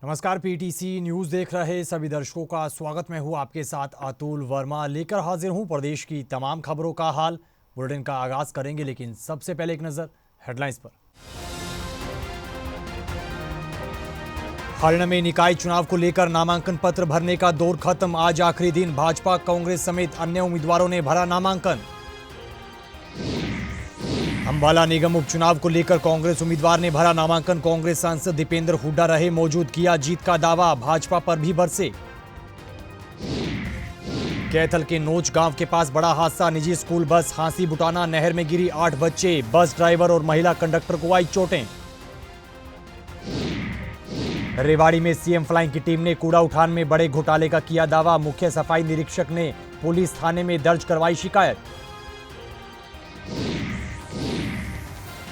नमस्कार, PTC news देख रहे सभी दर्शकों का स्वागत। मैं हूं आपके साथ अतुल वर्मा, लेकर हाजिर हूं प्रदेश की तमाम खबरों का हाल। बुलेटिन का आगाज करेंगे, लेकिन सबसे पहले एक नजर हेडलाइंस पर। हरियाणा में निकाय चुनाव को लेकर नामांकन पत्र भरने का दौर खत्म। आज आखिरी दिन। भाजपा, कांग्रेस समेत अन्य उम्मीदवारों ने भरा नामांकन। अंबाला निगम उपचुनाव को लेकर कांग्रेस उम्मीदवार ने भरा नामांकन। कांग्रेस सांसद दीपेंद्र हुड्डा रहे मौजूद, किया जीत का दावा। भाजपा पर भी बरसे। कैथल के नोच गांव के पास बड़ा हादसा। निजी स्कूल बस हांसी बुटाना नहर में गिरी, 8 बच्चे, बस ड्राइवर और महिला कंडक्टर को आई चोटें। रेवाड़ी में सीएम फ्लाइंग की टीम ने कूड़ा उठान में बड़े घोटाले का किया दावा। मुख्य सफाई निरीक्षक ने पुलिस थाने में दर्ज करवाई शिकायत।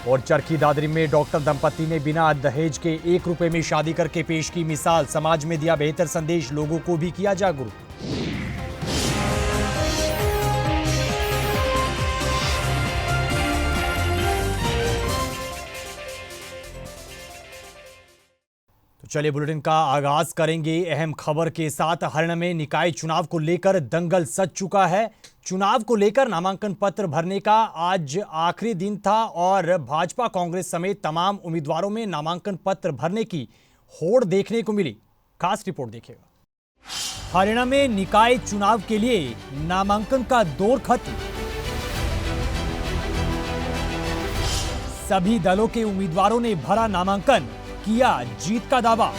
और चरखी दादरी में डॉक्टर दंपति ने बिना दहेज के 1 रुपए में शादी करके पेश की मिसाल। समाज में दिया बेहतर संदेश, लोगों को भी किया जागरूक। तो चलिए बुलेटिन का आगाज करेंगे अहम खबर के साथ। हरियाणा में निकाय चुनाव को लेकर दंगल सज चुका है। चुनाव को लेकर नामांकन पत्र भरने का आज आखिरी दिन था और भाजपा, कांग्रेस समेत तमाम उम्मीदवारों में नामांकन पत्र भरने की होड़ देखने को मिली। खास रिपोर्ट देखिएगा। हरियाणा में निकाय चुनाव के लिए नामांकन का दौर खत्म। सभी दलों के उम्मीदवारों ने भरा नामांकन, किया जीत का दावा।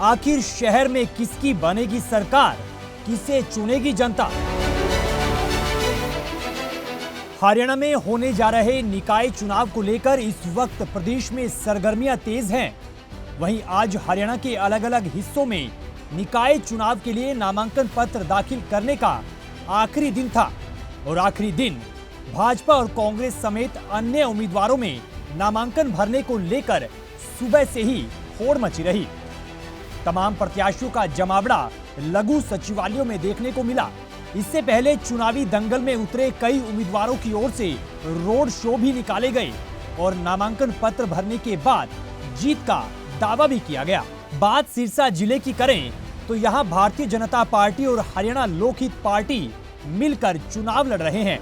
आखिर शहर में किसकी बनेगी सरकार, किसे चुनेगी जनता? हरियाणा में होने जा रहे निकाय चुनाव को लेकर इस वक्त प्रदेश में सरगर्मियां तेज हैं। वहीं आज हरियाणा के अलग अलग हिस्सों में निकाय चुनाव के लिए नामांकन पत्र दाखिल करने का आखिरी दिन था और आखिरी दिन भाजपा और कांग्रेस समेत अन्य उम्मीदवारों में नामांकन भरने को लेकर सुबह से ही होड़ मची रही। तमाम प्रत्याशियों का जमावड़ा लघु सचिवालयों में देखने को मिला। इससे पहले चुनावी दंगल में उतरे कई उम्मीदवारों की ओर से रोड शो भी निकाले गए और नामांकन पत्र भरने के बाद जीत का दावा भी किया गया। बात सिरसा जिले की करें तो यहां भारतीय जनता पार्टी और हरियाणा लोकहित पार्टी मिलकर चुनाव लड़ रहे हैं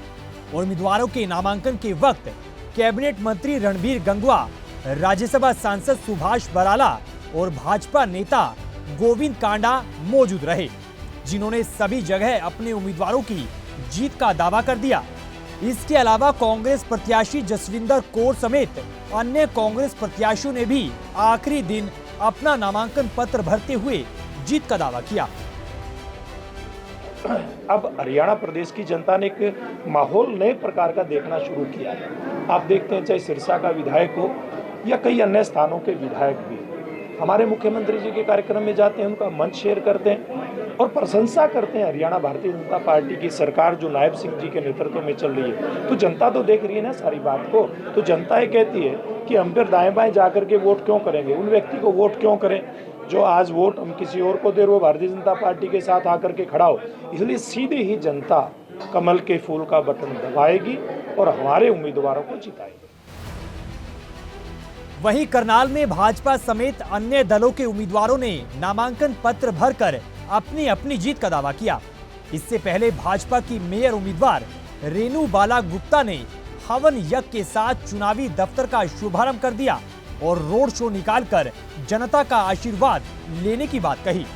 और उम्मीदवारों के नामांकन के वक्त कैबिनेट मंत्री रणबीर गंगवा, राज्यसभा सांसद सुभाष बराला और भाजपा नेता गोविंद कांडा मौजूद रहे, जिन्होंने सभी जगह अपने उम्मीदवारों की जीत का दावा कर दिया। इसके अलावा कांग्रेस प्रत्याशी जसविंदर कौर समेत अन्य कांग्रेस प्रत्याशियों ने भी आखिरी दिन अपना नामांकन पत्र भरते हुए जीत का दावा किया। अब हरियाणा प्रदेश की जनता ने एक माहौल नए प्रकार का देखना शुरू किया है। आप देखते हैं, चाहे सिरसा का विधायक हो या कई अन्य स्थानों के विधायक भी हमारे मुख्यमंत्री जी के कार्यक्रम में जाते हैं, उनका मंच शेयर करते हैं और प्रशंसा करते हैं हरियाणा भारतीय जनता पार्टी की सरकार जो नायब सिंह जी के नेतृत्व में चल रही है। तो जनता तो देख रही है ना सारी बात को। तो जनता ये कहती है कि हम फिर दाएं बाएं जाकर के वोट क्यों करेंगे, उन व्यक्ति को वोट क्यों करें जो आज वोट हम किसी और को दे रहे हो, भारतीय जनता पार्टी के साथ आकर के खड़ा हो। इसलिए सीधे ही जनता कमल के फूल का बटन दबाएगी और हमारे उम्मीदवारों को जिताएगी। वहीं करनाल में भाजपा समेत अन्य दलों के उम्मीदवारों ने नामांकन पत्र भरकर अपनी अपनी जीत का दावा किया। इससे पहले भाजपा की मेयर उम्मीदवार रेणु बाला गुप्ता ने हवन यज्ञ के साथ चुनावी दफ्तर का शुभारंभ कर दिया और रोड शो निकालकर जनता का आशीर्वाद लेने की बात कही।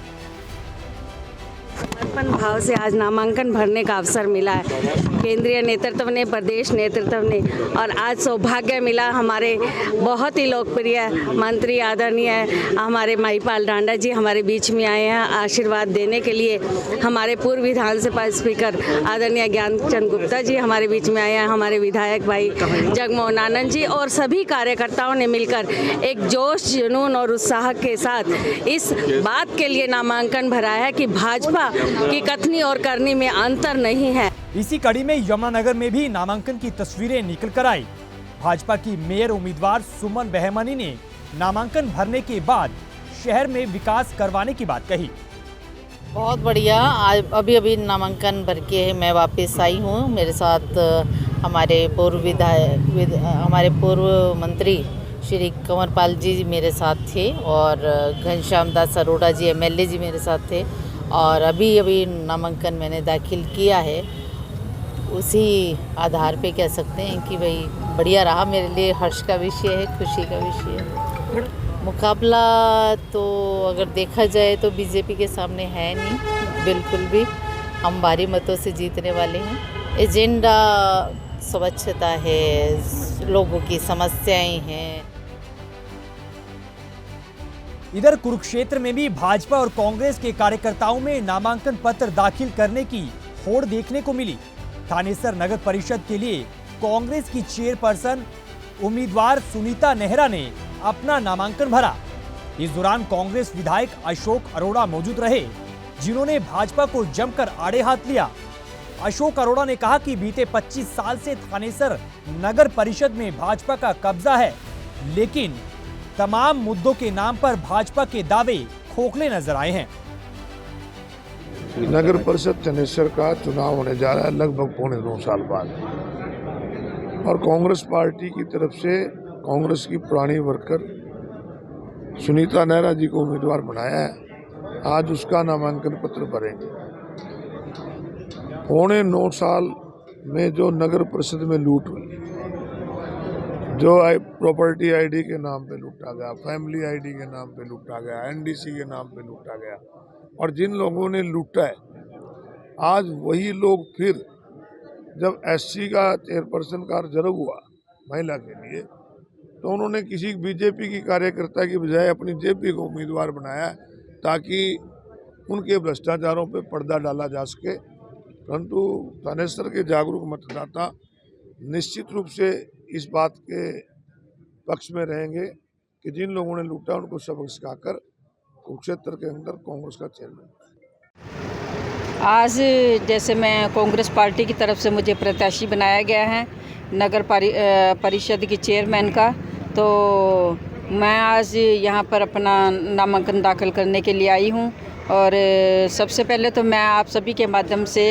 समर्पण भाव से आज नामांकन भरने का अवसर मिला है। केंद्रीय नेतृत्व ने, प्रदेश नेतृत्व ने, और आज सौभाग्य मिला हमारे बहुत ही लोकप्रिय मंत्री आदरणीय हमारे महिपाल डांडा जी हमारे बीच में आए हैं आशीर्वाद देने के लिए। हमारे पूर्व विधानसभा स्पीकर आदरणीय ज्ञानचंद गुप्ता जी हमारे बीच में आए हैं। हमारे विधायक भाई जगमोहन आनंद जी और सभी कार्यकर्ताओं ने मिलकर एक जोश, जुनून और उत्साह के साथ इस बात के लिए नामांकन भरा है कि भाजपा की कथनी और करनी में अंतर नहीं है। इसी कड़ी में यमुनानगर में भी नामांकन की तस्वीरें निकल कर आई। भाजपा की मेयर उम्मीदवार सुमन बहमनी ने नामांकन भरने के बाद शहर में विकास करवाने की बात कही। बहुत बढ़िया। आज अभी नामांकन भर के मैं वापस आई हूँ। मेरे साथ हमारे हमारे पूर्व मंत्री श्री कंवरपाल जी मेरे साथ थे और घनश्याम दास अरोड़ा जी एमएलए जी मेरे साथ थे और अभी नामांकन मैंने दाखिल किया है। उसी आधार पे कह सकते हैं कि भाई बढ़िया रहा, मेरे लिए हर्ष का विषय है, खुशी का विषय है। मुकाबला तो अगर देखा जाए तो बीजेपी के सामने है नहीं, बिल्कुल भी। हम भारी मतों से जीतने वाले हैं। एजेंडा स्वच्छता है, लोगों की समस्याएं हैं। इधर कुरुक्षेत्र में भी भाजपा और कांग्रेस के कार्यकर्ताओं में नामांकन पत्र दाखिल करने की होड़ देखने को मिली। थानेसर नगर परिषद के लिए कांग्रेस की चेयरपर्सन उम्मीदवार सुनीता नेहरा ने अपना नामांकन भरा। इस दौरान कांग्रेस विधायक अशोक अरोड़ा मौजूद रहे, जिन्होंने भाजपा को जमकर आड़े हाथ लिया। अशोक अरोड़ा ने कहा कि बीते 25 साल से थानेसर नगर परिषद में भाजपा का कब्जा है, लेकिन तमाम मुद्दों के नाम पर भाजपा के दावे खोखले नजर आए हैं। नगर परिषद थानेसर का चुनाव होने जा रहा है लगभग 2.25 साल बाद, और कांग्रेस पार्टी की तरफ से कांग्रेस की पुरानी वर्कर सुनीता नेहरा जी को उम्मीदवार बनाया है। आज उसका नामांकन पत्र भरेंगे। 9.25 साल में जो नगर परिषद में लूट हुई, जो प्रॉपर्टी आईडी के नाम पे लूटा गया, फैमिली आईडी के नाम पे लूटा गया, एनडीसी के नाम पे लूटा गया, और जिन लोगों ने लूटा है, आज वही लोग फिर जब एससी का चेयरपर्सन का रिजर्व हुआ महिला के लिए, तो उन्होंने किसी बीजेपी की कार्यकर्ता की बजाय अपनी जेपी को उम्मीदवार बनाया ताकि उनके भ्रष्टाचारों पे पर्दा डाला जा सके। परंतु थानेसर के जागरूक मतदाता निश्चित रूप से इस बात के पक्ष में रहेंगे कि जिन लोगों ने लूटा उनको सबक सिखाकर कुरुक्षेत्र के अंदर कांग्रेस का चेयरमैन। आज जैसे मैं कांग्रेस पार्टी की तरफ से मुझे प्रत्याशी बनाया गया है नगर परिषद की चेयरमैन का, तो मैं आज यहाँ पर अपना नामांकन दाखिल करने के लिए आई हूँ। और सबसे पहले तो मैं आप सभी के माध्यम से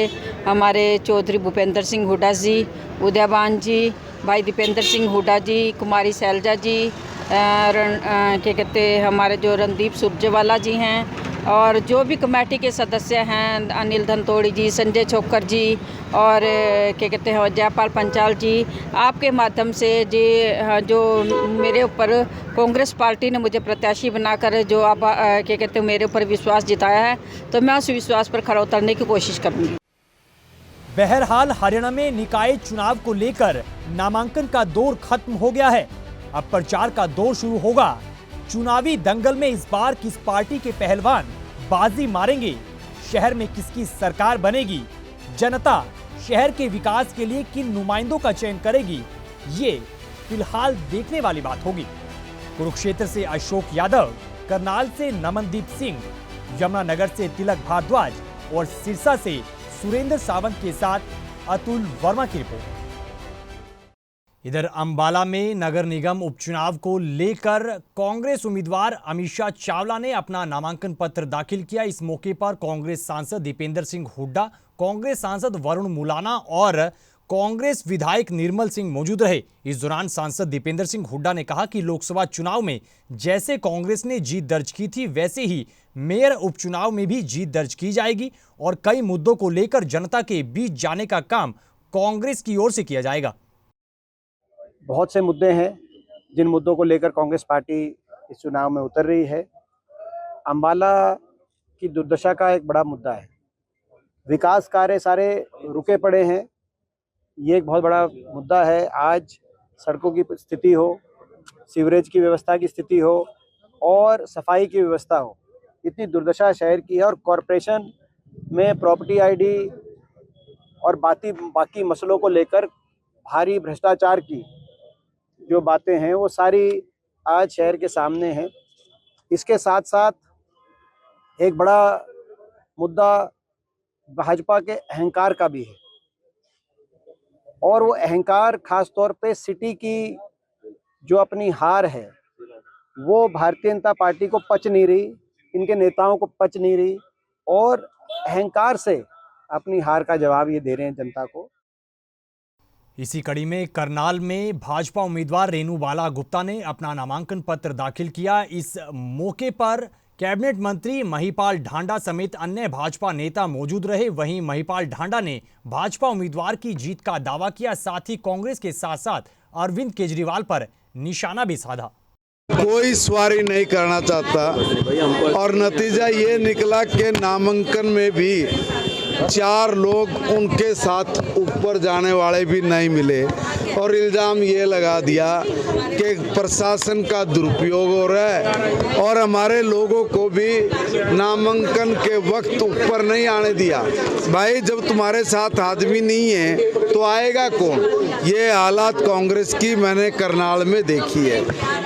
हमारे चौधरी भूपेंद्र सिंह हुड्डा जी, उदयवान जी, भाई दीपेंद्र सिंह हुड्डा जी, कुमारी शैलजा जी, क्या कहते हमारे जो रणदीप सुरजेवाला जी हैं, और जो भी कमेटी के सदस्य हैं, अनिल धनतोड़ी जी, संजय छोकर जी, और क्या कहते हैं जयपाल पंचाल जी, आपके माध्यम से जी जो मेरे ऊपर कांग्रेस पार्टी ने मुझे प्रत्याशी बनाकर जो आप क्या कहते हैं मेरे ऊपर विश्वास जिताया है, तो मैं उस विश्वास पर खरा उतरने की कोशिश करूँगी। बहरहाल हरियाणा में निकाय चुनाव को लेकर नामांकन का दौर खत्म हो गया है। अब प्रचार का दौर शुरू होगा। चुनावी दंगल में इस बार किस पार्टी के पहलवान बाजी मारेंगे, शहर में किसकी सरकार बनेगी, जनता शहर के विकास के लिए किन नुमाइंदों का चयन करेगी, ये फिलहाल देखने वाली बात होगी। कुरुक्षेत्र से अशोक यादव, करनाल से नमनदीप सिंह, यमुनानगर से तिलक भारद्वाज और सिरसा से सुरेंद्र सावंत के साथ अतुल वर्मा की रिपोर्ट। इधर अंबाला में नगर निगम उपचुनाव को लेकर कांग्रेस उम्मीदवार अमीषा चावला ने अपना नामांकन पत्र दाखिल किया। इस मौके पर कांग्रेस सांसद दीपेंद्र सिंह हुड्डा, कांग्रेस सांसद वरुण मुलाना और कांग्रेस विधायक निर्मल सिंह मौजूद रहे। इस दौरान सांसद दीपेंद्र सिंह हुड्डा ने कहा कि लोकसभा चुनाव में जैसे कांग्रेस ने जीत दर्ज की थी, वैसे ही मेयर उपचुनाव में भी जीत दर्ज की जाएगी और कई मुद्दों को लेकर जनता के बीच जाने का काम कांग्रेस की ओर से किया जाएगा। बहुत से मुद्दे हैं जिन मुद्दों को लेकर कांग्रेस पार्टी इस चुनाव में उतर रही है। अंबाला की दुर्दशा का एक बड़ा मुद्दा है। विकास कार्य सारे रुके पड़े हैं, ये एक बहुत बड़ा मुद्दा है। आज सड़कों की स्थिति हो, सीवरेज की व्यवस्था की स्थिति हो और सफाई की व्यवस्था हो, इतनी दुर्दशा शहर की है। और कॉरपोरेशन में प्रॉपर्टी आईडी और बाकी मसलों को लेकर भारी भ्रष्टाचार की जो बातें हैं वो सारी आज शहर के सामने हैं। इसके साथ साथ एक बड़ा मुद्दा भाजपा के अहंकार का भी है, और वो अहंकार खास तौर पे सिटी की जो अपनी हार है वो भारतीय जनता पार्टी को पच नहीं रही, इनके नेताओं को पच नहीं रही, और अहंकार से अपनी हार का जवाब ये दे रहे हैं जनता को। इसी कड़ी में करनाल में भाजपा उम्मीदवार रेणु बाला गुप्ता ने अपना नामांकन पत्र दाखिल किया। इस मौके पर कैबिनेट मंत्री महिपाल ढांडा समेत अन्य भाजपा नेता मौजूद रहे। वहीं महिपाल ढांडा ने भाजपा उम्मीदवार की जीत का दावा किया, साथ ही कांग्रेस के साथ साथ अरविंद केजरीवाल पर निशाना भी साधा। कोई सवारी नहीं करना चाहता और नतीजा ये निकला कि नामांकन में भी 4 लोग उनके साथ ऊपर जाने वाले भी नहीं मिले और इल्ज़ाम ये लगा दिया कि प्रशासन का दुरुपयोग हो रहा है और हमारे लोगों को भी नामांकन के वक्त ऊपर नहीं आने दिया। भाई, जब तुम्हारे साथ आदमी नहीं है तो आएगा कौन? ये हालात कांग्रेस की मैंने करनाल में देखी है।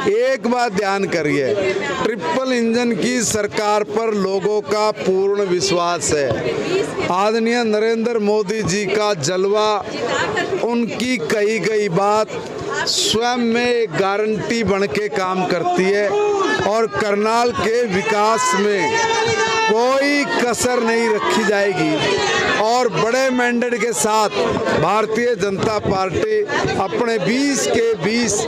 एक बात ध्यान करिए, ट्रिपल इंजन की सरकार पर लोगों का पूर्ण विश्वास है। आदरणीय नरेंद्र मोदी जी का जलवा, उनकी कही गई बात स्वयं में एक गारंटी बन के काम करती है और करनाल के विकास में कोई कसर नहीं रखी जाएगी और बड़े मैंडेट के साथ भारतीय जनता पार्टी अपने 20 के 20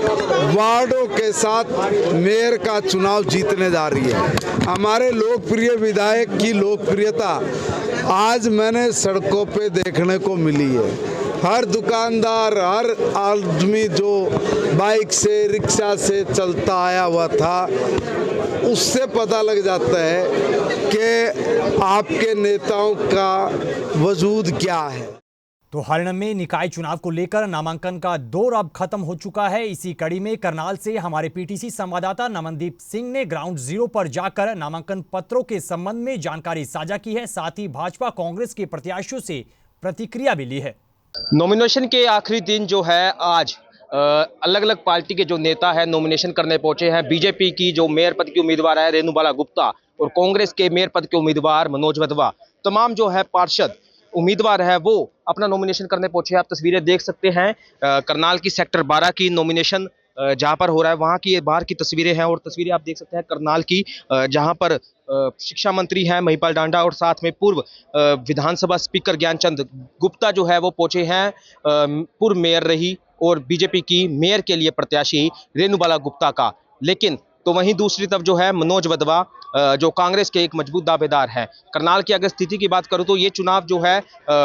वार्डों के साथ मेयर का चुनाव जीतने जा रही है। हमारे लोकप्रिय विधायक की लोकप्रियता आज मैंने सड़कों पे देखने को मिली है। हर दुकानदार, हर आदमी जो बाइक से, रिक्शा से चलता आया हुआ था, उससे पता लग जाता है कि आपके नेताओं का वजूद क्या है। तो हरियाणा में निकाय चुनाव को लेकर नामांकन का दौर अब खत्म हो चुका है। इसी कड़ी में करनाल से हमारे पीटीसी संवाददाता नमनदीप सिंह ने ग्राउंड जीरो पर जाकर नामांकन पत्रों के संबंध में जानकारी साझा की है, साथ ही भाजपा कांग्रेस के प्रत्याशियों से प्रतिक्रिया भी ली है। नॉमिनेशन के आखिरी दिन जो है आज अलग अलग पार्टी के जो नेता है नॉमिनेशन करने पहुंचे हैं। बीजेपी की जो मेयर पद की उम्मीदवार है रेणु बाला गुप्ता और कांग्रेस के मेयर पद के उम्मीदवार मनोज वधवा, तमाम जो है पार्षद उम्मीदवार है वो अपना नॉमिनेशन करने पहुंचे हैं। आप तस्वीरें देख सकते हैं करनाल की सेक्टर 12 की नॉमिनेशन जहां पर हो रहा है, वहां की बाहर की तस्वीरें हैं और तस्वीरें आप देख सकते हैं करनाल की जहां पर शिक्षा मंत्री हैं महिपाल ढांडा और साथ में पूर्व विधानसभा स्पीकर ज्ञानचंद गुप्ता जो है वो पहुंचे हैं। पूर्व मेयर रही और बीजेपी की मेयर के लिए प्रत्याशी रेणु बाला गुप्ता का, लेकिन तो वहीं दूसरी तरफ जो है मनोज वधवा जो कांग्रेस के एक मजबूत दावेदार है। करनाल की अगर स्थिति की बात करूं तो ये चुनाव जो है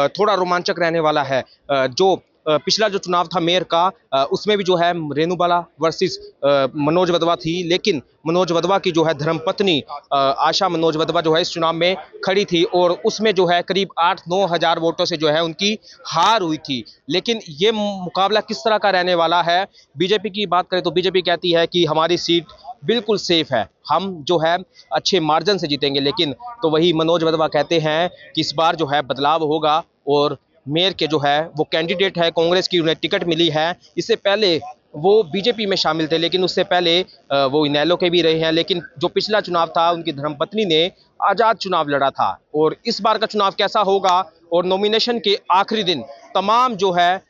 थोड़ा रोमांचक रहने वाला है। जो पिछला जो चुनाव था मेयर का उसमें भी जो है रेणु बाला वर्सेस मनोज वधवा थी, लेकिन मनोज वधवा की जो है धर्मपत्नी आशा मनोज वधवा जो है इस चुनाव में खड़ी थी और उसमें जो है करीब 8-9 हज़ार वोटों से जो है उनकी हार हुई थी। लेकिन ये मुकाबला किस तरह का रहने वाला है? बीजेपी की बात करें तो बीजेपी कहती है कि हमारी सीट बिल्कुल सेफ है, हम जो है अच्छे मार्जिन से जीतेंगे, लेकिन तो वही मनोज वधवा कहते हैं कि इस बार जो है बदलाव होगा और मेयर के जो है वो कैंडिडेट है कांग्रेस की, उन्हें टिकट मिली है। इससे पहले वो बीजेपी में शामिल थे, लेकिन उससे पहले वो इनेलो के भी रहे हैं, लेकिन जो पिछला चुनाव था उनकी धर्मपत्नी ने आज़ाद चुनाव लड़ा था। और इस बार का चुनाव कैसा होगा? और नॉमिनेशन के आखिरी दिन तमाम जो है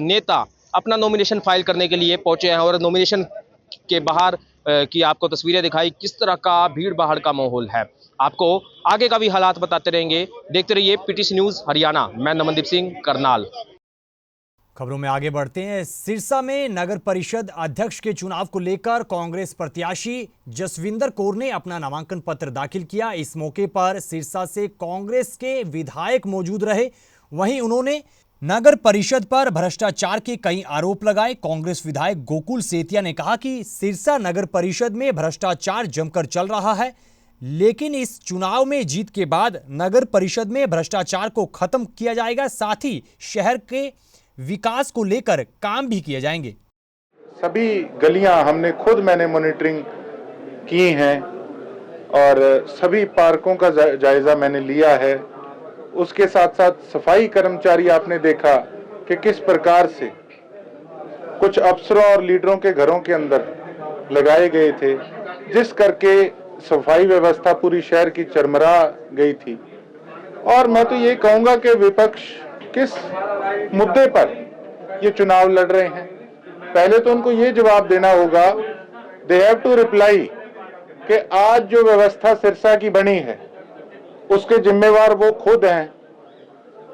नेता अपना नॉमिनेशन फाइल करने के लिए पहुंचे हैं और नॉमिनेशन के बाहर की आपको तस्वीरें दिखाई किस तरह का भीड़ भाड़ का माहौल है। आपको आगे का भी हालात बताते रहेंगे। देखते रहिए पीटीसी न्यूज़ हरियाणा। मैं नमनदीप सिंह, करनाल। खबरों में आगे बढ़ते हैं। सिरसा में नगर परिषद अध्यक्ष के चुनाव को लेकर कांग्रेस प्रत्याशी जसविंदर कौर ने अपना नामांकन पत्र दाखिल किया। इस मौके पर सिरसा से कांग्रेस के विधायक मौजूद रहे। वहीं उन्होंने नगर परिषद पर भ्रष्टाचार के कई आरोप लगाए। कांग्रेस विधायक गोकुल सेतिया ने कहा कि सिरसा नगर परिषद में भ्रष्टाचार जमकर चल रहा है, लेकिन इस चुनाव में जीत के बाद नगर परिषद में भ्रष्टाचार को खत्म किया जाएगा, साथ ही शहर के विकास को लेकर काम भी किए जाएंगे। सभी गलियां मैंने मॉनिटरिंग की हैं और सभी पार्कों का जायजा मैंने लिया है। उसके साथ साथ सफाई कर्मचारी आपने देखा कि किस प्रकार से कुछ अफसरों और लीडरों के घरों के अंदर लगाए गए थे, जिस करके सफाई व्यवस्था पूरी शहर की चरमरा गई थी। और मैं तो ये कहूंगा कि विपक्ष किस मुद्दे पर ये चुनाव लड़ रहे हैं, पहले तो उनको ये जवाब देना होगा, दे हैव टू रिप्लाई कि आज जो व्यवस्था सिरसा की बनी है उसके जिम्मेवार वो खुद हैं।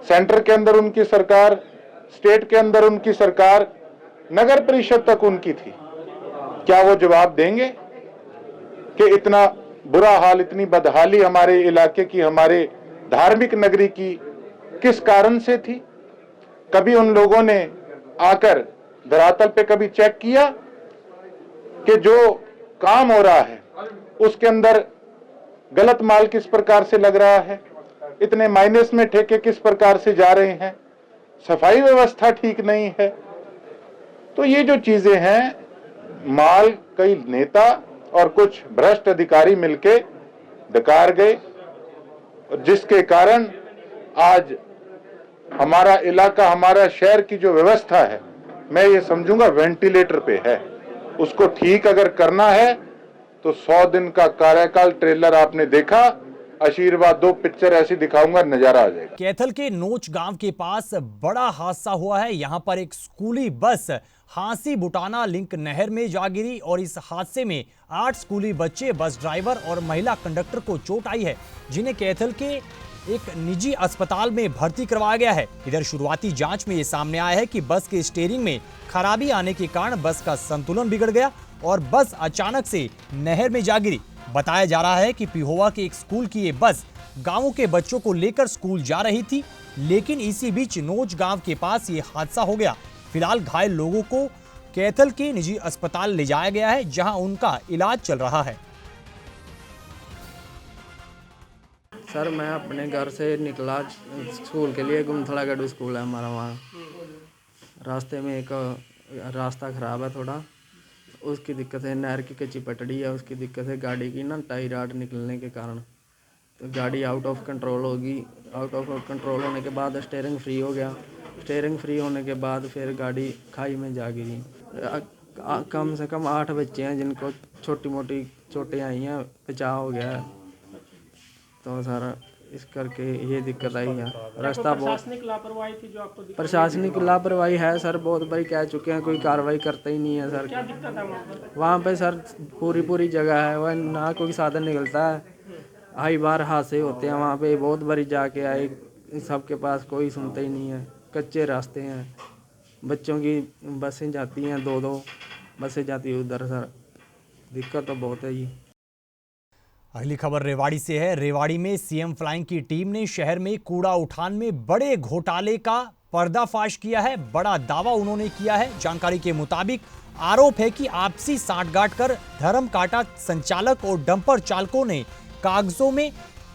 सेंटर के अंदर उनकी सरकार, स्टेट के अंदर उनकी सरकार, नगर परिषद तक उनकी थी। क्या वो जवाब देंगे कि इतना बुरा हाल, इतनी बदहाली हमारे इलाके की, हमारे धार्मिक नगरी की किस कारण से थी? कभी उन लोगों ने आकर धरातल पे कभी चेक किया कि जो काम हो रहा है उसके अंदर गलत माल किस प्रकार से लग रहा है, इतने माइनस में ठेके किस प्रकार से जा रहे हैं, सफाई व्यवस्था ठीक नहीं है। तो ये जो चीजें हैं, माल कई नेता और कुछ भ्रष्ट अधिकारी मिलके डकार गए, जिसके कारण आज हमारा इलाका, हमारा शहर की जो व्यवस्था है, मैं ये समझूंगा वेंटिलेटर पे है। उसको ठीक अगर करना है तो 100 दिन का कार्यकाल, ट्रेलर आपने देखा, आशीर्वाद 2 पिक्चर ऐसी दिखाऊंगा, नजारा आ जाएगा। कैथल के नोच गांव के पास बड़ा हादसा हुआ है। यहां पर एक स्कूली बस हांसी बुटाना लिंक नहर में जा गिरी और इस हादसे में 8 स्कूली बच्चे, बस ड्राइवर और महिला कंडक्टर को चोट आई है, जिन्हें कैथल के एक निजी अस्पताल में भर्ती करवाया गया है। इधर शुरुआती जांच में यह सामने आया है कि बस के स्टीयरिंग में खराबी आने के कारण बस का संतुलन बिगड़ गया और बस अचानक से नहर में जा गिरी। बताया जा रहा है कि पिहोवा के एक स्कूल की ये बस गांवों के बच्चों को लेकर स्कूल जा रही थी, लेकिन इसी बीच नोच गांव के पास ये हादसा हो गया। फिलहाल घायल लोगों को कैथल के निजी अस्पताल ले जाया गया है, जहां उनका इलाज चल रहा है। सर, मैं अपने घर से निकला स्कूल के लिए, गुमथड़ागढ़ स्कूल है हमारा, वहाँ रास्ते में एक रास्ता ख़राब है थोड़ा, उसकी दिक्कत है। नहर की कच्ची पटड़ी है, उसकी दिक्कत है गाड़ी की ना, टाई राड निकलने के कारण तो गाड़ी आउट ऑफ कंट्रोल होगी। आउट ऑफ कंट्रोल होने के बाद स्टीयरिंग फ्री हो गया। स्टीयरिंग फ्री होने के बाद फिर गाड़ी खाई में जा गिरी। कम से कम 8 बच्चे हैं जिनको छोटी मोटी चोटें आई हैं, बचाव हो गया है। तो सर इस करके ये दिक्कत आई है। रास्ता बहुत प्रशासनिक लापरवाही थी जो आपको दिक्कत? प्रशासनिक लापरवाही है सर, बहुत बड़ी कह चुके हैं, कोई कार्रवाई करता ही नहीं है सर। क्या दिक्कत है वहाँ पे? सर पूरी जगह है, वह ना कोई साधन निकलता है, आई बार हादसे होते हैं वहाँ पे। बहुत बड़ी जाके आए, सबके पास कोई सुनता ही नहीं है, कच्चे रास्ते हैं, बच्चों की बसें जाती हैं, 2-2 बसें जाती हैं उधर। सर दिक्कत तो बहुत है जी। अगली खबर रेवाड़ी से है। रेवाड़ी में सीएम फ्लाइंग की टीम ने शहर में कूड़ा उठान में बड़े घोटाले का पर्दाफाश किया है। बड़ा दावा उन्होंने किया है। जानकारी के मुताबिक आरोप है कि आपसी सांठगांठ कर धर्म काटा संचालक और डंपर चालकों ने कागजों में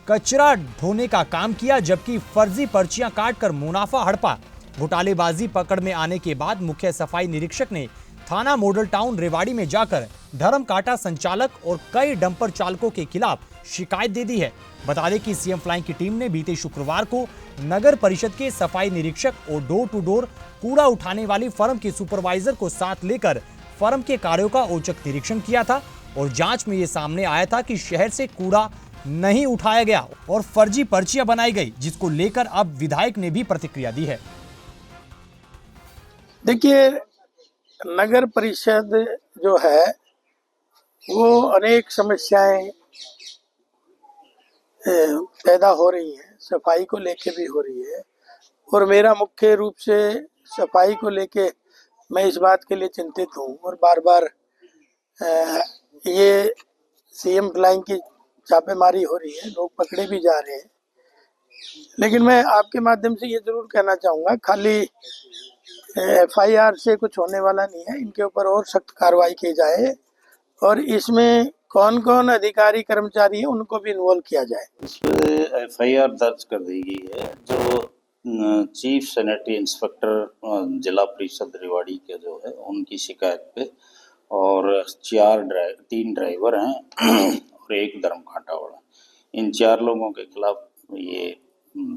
कचरा ढोने का काम किया, जबकि फर्जी पर्चियां काटकर मुनाफा हड़पा। घोटालेबाजी पकड़ में आने के बाद मुख्य सफाई निरीक्षक ने थाना मॉडल टाउन रेवाड़ी में जाकर धर्म काटा संचालक और कई डंपर चालकों के खिलाफ शिकायत दे दी है। बता दें कि सीएम फ्लाइंग की टीम ने बीते शुक्रवार को नगर परिषद के सफाई निरीक्षक और डोर टू डोर कूड़ा उठाने वाली फर्म के सुपरवाइजर को साथ लेकर फर्म के कार्यों का औचक निरीक्षण किया था और जांच में ये सामने आया था कि शहर से कूड़ा नहीं उठाया गया और फर्जी पर्चियां बनाई गई, जिसको लेकर अब विधायक ने भी प्रतिक्रिया दी है। देखिए, नगर परिषद जो है वो अनेक समस्याएं पैदा हो रही हैं, सफाई को लेके भी हो रही है, और मेरा मुख्य रूप से सफाई को लेके मैं इस बात के लिए चिंतित हूँ। और बार बार ये सीएम फ्लाइंग की छापेमारी हो रही है, लोग पकड़े भी जा रहे हैं, लेकिन मैं आपके माध्यम से ये जरूर कहना चाहूँगा, खाली FIR से कुछ होने वाला नहीं है, इनके ऊपर और सख्त कार्रवाई की जाए और इसमें कौन कौन अधिकारी कर्मचारी है उनको भी इन्वॉल्व किया जाए। इसमें FIR दर्ज कर दी गई है। जो चीफ सैनिटरी इंस्पेक्टर जिला परिषद रेवाड़ी के जो है उनकी शिकायत पे, और 3 ड्राइवर हैं और 1 धर्म कांटा वाला, इन 4 लोगों के खिलाफ ये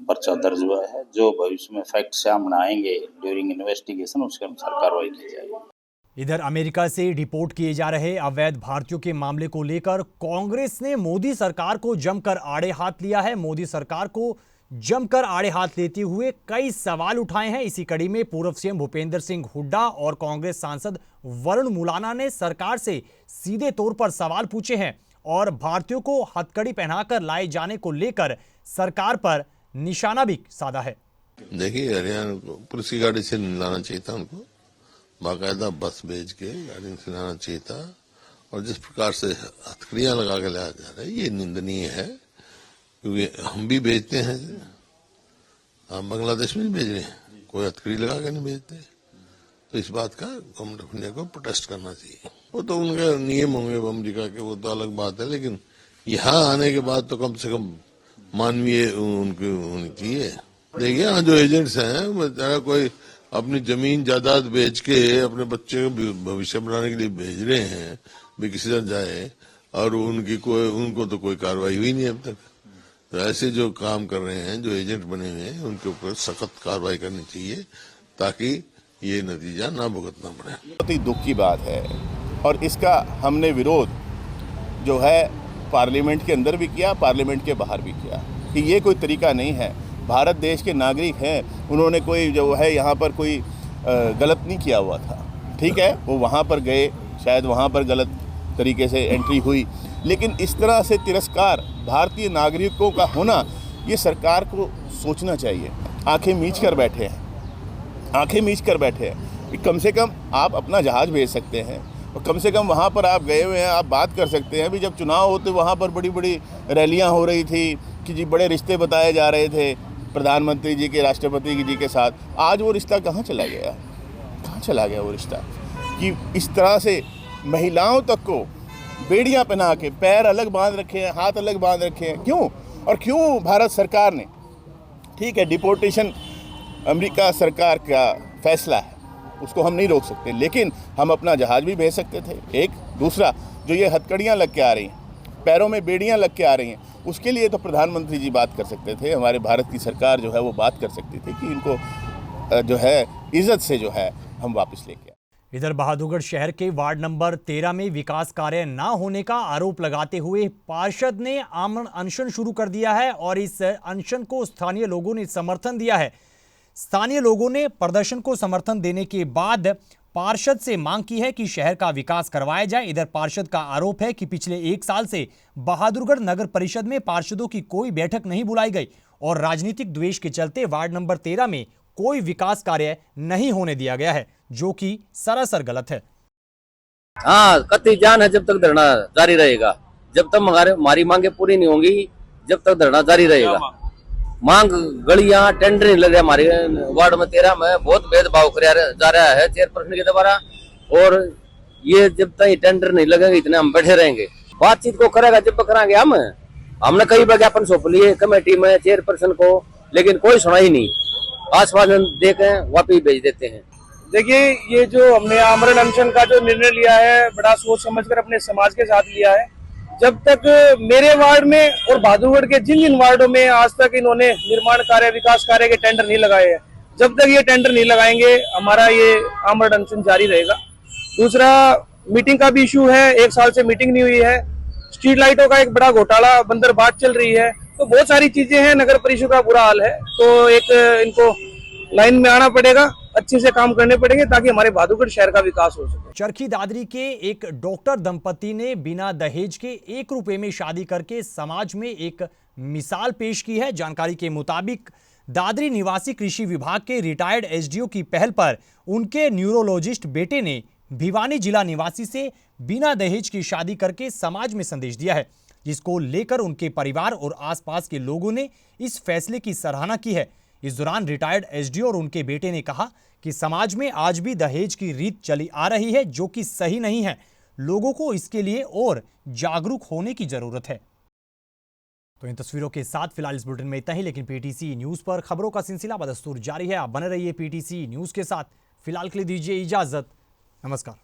पर्चा दर्ज हुआ है। जो भविष्य में फैक्ट सामने आएंगे ड्यूरिंग इन्वेस्टिगेशन, उसके अनुसार कार्रवाई की जाएगी। इधर अमेरिका से डिपोर्ट किए जा रहे अवैध भारतीयों के मामले को लेकर कांग्रेस ने मोदी सरकार को जमकर आड़े हाथ लिया है। मोदी सरकार को जमकर आड़े हाथ लेते हुए कई सवाल उठाए हैं। इसी कड़ी में पूर्व सीएम भूपेंद्र सिंह हुड्डा और कांग्रेस सांसद वरुण मुलाना ने सरकार से सीधे तौर पर सवाल पूछे हैं और भारतीयों को हथकड़ी पहनाकर लाए जाने को लेकर सरकार पर निशाना भी साधा है। देखिए हरियाणा को पुलिस की गाड़ी से नहीं लाना चाहिए था, उनको बाकायदा बस भेज के गाड़ी से लाना चाहिए था। और जिस प्रकार से हथकड़ियां लगा के लाया जा रहा है ये निंदनीय है, क्योंकि हम भी भेजते हैं, हम बांग्लादेश में नहीं भेज रहे हैं, कोई हथकड़ी लगा के नहीं भेजते। तो इस बात का गवर्नमेंट ऑफ इंडिया को प्रोटेस्ट करना चाहिए। वो तो उनका नियम होंगे बम जिका के, वो तो अलग बात है, लेकिन यहाँ आने के बाद तो कम से कम मानवीय उनकी होनी चाहिए। देखिए यहाँ जो एजेंट्स हैं, बेचारा कोई अपनी जमीन जायदाद बेच के अपने बच्चे को भविष्य बनाने के लिए भेज रहे हैं भी किसी तरह जाए, और उनको तो कोई कार्रवाई हुई नहीं अब तक। तो ऐसे जो काम कर रहे हैं, जो एजेंट बने हुए हैं, उनके ऊपर सख्त कार्रवाई करनी चाहिए ताकि ये नतीजा ना भुगतना पड़े। बहुत ही दुख की बात है और इसका हमने विरोध जो है पार्लियामेंट के अंदर भी किया, पार्लियामेंट के बाहर भी किया कि ये कोई तरीका नहीं है। भारत देश के नागरिक हैं, उन्होंने कोई जो है यहाँ पर कोई गलत नहीं किया हुआ था, ठीक है, वो वहाँ पर गए, शायद वहाँ पर गलत तरीके से एंट्री हुई, लेकिन इस तरह से तिरस्कार भारतीय नागरिकों का होना ये सरकार को सोचना चाहिए। आंखें मीच कर बैठे हैं, आंखें मीच कर बैठे हैं। कम से कम आप अपना जहाज़ भेज सकते हैं और कम से कम वहाँ पर आप गए हुए हैं, आप बात कर सकते हैं। अभी जब चुनाव होते वहाँ पर बड़ी बड़ी रैलियाँ हो रही थी कि जी बड़े रिश्ते बताए जा रहे थे प्रधानमंत्री जी के, राष्ट्रपति जी के साथ। आज वो रिश्ता कहाँ चला गया, कहाँ चला गया वो रिश्ता कि इस तरह से महिलाओं तक को बेड़ियाँ पहना के पैर अलग बांध रखे हैं, हाथ अलग बांध रखे हैं। क्यों? और क्यों भारत सरकार ने, ठीक है डिपोर्टेशन अमेरिका सरकार का फैसला है, उसको हम नहीं रोक सकते, लेकिन हम अपना जहाज़ भी भेज सकते थे। एक दूसरा जो ये हथकड़ियाँ लग के आ रही हैं, पैरों में बेड़ियाँ लग के आ रही हैं, उसके लिए तो प्रधानमंत्री जी बात कर सकते थे, हमारे भारत की सरकार जो है वो बात कर सकती थी कि इनको जो है इज्जत से जो है हम वापस लेके आए। इधर बहादुरगढ़ शहर के वार्ड नंबर 13 में विकास कार्य न होने का आरोप लगाते हुए पार्षद ने आमरण अनशन शुरू कर दिया है और इस अनशन को स्थानीय लोगों ने समर्थन दिया है। स्थानीय लोगों ने प्रदर्शन को समर्थन देने के बाद पार्षद से मांग की है कि शहर का विकास करवाया जाए। इधर पार्षद का आरोप है कि पिछले 1 साल से बहादुरगढ़ नगर परिषद में पार्षदों की कोई बैठक नहीं बुलाई गई और राजनीतिक द्वेष के चलते वार्ड नंबर 13 में कोई विकास कार्य नहीं होने दिया गया है, जो कि सरासर गलत है। हाँ, कतई जान है जब तक धरना जारी रहेगा, जब तक हमारी मांगे पूरी नहीं होंगी जब तक धरना जारी रहेगा। मांग गलियां टेंडर नहीं लग रहे, हमारे वार्ड में 13 में बहुत भेदभाव किया जा रहा है चेयरपर्सन के द्वारा, और ये जब तक टेंडर नहीं लगेंगे इतने हम बैठे रहेंगे। बातचीत को करेगा जब करांगे हमने कई विज्ञापन सौंप लिए कमेटी में चेयरपर्सन को, लेकिन कोई सुनाई नहीं, आश्वासन देकर वापिस भेज देते हैं। देखिए ये जो हमने आमरण अनशन का जो निर्णय लिया है बड़ा सोच समझकर अपने समाज के साथ लिया है। जब तक मेरे वार्ड में और बहादुरगढ़ के जिन जिन वार्डों में आज तक इन्होंने निर्माण कार्य विकास कार्य के टेंडर नहीं लगाए हैं, जब तक ये टेंडर नहीं लगाएंगे हमारा ये आमरण अनशन जारी रहेगा। दूसरा मीटिंग का भी इशू है, 1 साल से मीटिंग नहीं हुई है। स्ट्रीट लाइटों का एक बड़ा घोटाला बंदर बाट चल रही है, तो बहुत सारी चीजें हैं, नगर परिषद का बुरा हाल है। तो एक इनको लाइन में आना पड़ेगा, अच्छे से काम करने पड़ेंगे ताकि हमारे बहादुरगढ़ शहर का विकास हो सके। चरखी दादरी के एक डॉक्टर दंपति ने बिना दहेज के 1 रुपए में शादी करके समाज में एक मिसाल पेश की है। जानकारी के मुताबिक दादरी निवासी कृषि विभाग के रिटायर्ड एसडीओ की पहल पर उनके न्यूरोलॉजिस्ट बेटे ने भिवानी जिला निवासी से बिना दहेज की शादी करके समाज में संदेश दिया है, जिसको लेकर उनके परिवार और आसपास के लोगों ने इस फैसले की सराहना की है। इस दौरान रिटायर्ड एसडीओ और उनके बेटे ने कहा कि समाज में आज भी दहेज की रीत चली आ रही है, जो कि सही नहीं है। लोगों को इसके लिए और जागरूक होने की जरूरत है। तो इन तस्वीरों के साथ फिलहाल इस बुलेटिन में इतना ही, लेकिन पीटीसी न्यूज पर खबरों का सिलसिला बदस्तूर जारी है। आप बने रहिए पीटीसी न्यूज के साथ। फिलहाल के लिए दीजिए इजाजत। नमस्कार।